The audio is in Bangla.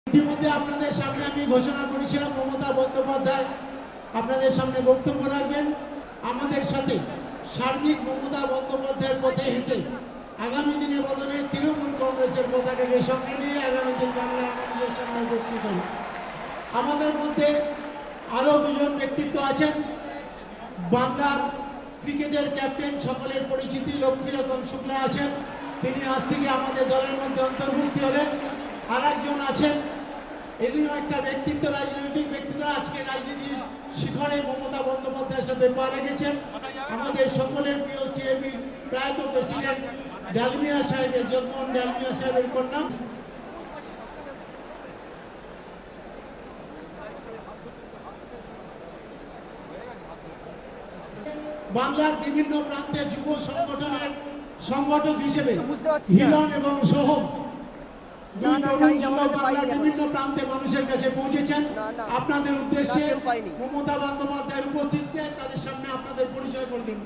ইতিমধ্যে আপনাদের সামনে আমি ঘোষণা করেছিলাম মমতা বন্দ্যোপাধ্যায় আপনাদের সামনে বক্তব্য রাখবেন। আমাদের সাথে সার্বিক মমতা বন্দ্যোপাধ্যায়ের পথে হেঁটে আগামী দিনে বদলে তৃণমূল কংগ্রেসের পতাকাকে সঙ্গে নিয়ে আগামী দিন বাংলা মানুষের সামনে উপস্থিত হবে। আমাদের মধ্যে আরো দুজন ব্যক্তিত্ব আছেন। বাংলার ক্রিকেটের ক্যাপ্টেন, সকলের পরিচিতি লক্ষ্মীরতন শুক্লা আছেন, তিনি আজ থেকে আমাদের দলের মধ্যে অন্তর্ভুক্তি হলেন। আর একজন আছেন, এদিও একটা ব্যক্তিত্ব, রাজনৈতিক ব্যক্তিত্ব, আজকে রাজনীতির শিখরে মমতা বন্দ্যোপাধ্যায়ের সাথে পা রেখেছেন। আমাদের সকলের প্রিয় সিএবির প্রয়াত প্রেসিডেন্ট ডালমিয়া সাহেবের, জগমোহন ডালমিয়া সাহেবের কন্যা। বাংলার বিভিন্ন প্রান্তে যুব সংগঠনের সংগঠক হিসেবে হিরণ এবং সোহম বাংলার বিভিন্ন প্রান্তে মানুষের কাছে পৌঁছেছেন। আপনাদের উদ্দেশ্যে মমতা বন্দ্যোপাধ্যায়ের উপস্থিতিতে তাদের সামনে আপনাদের পরিচয় করে দিন।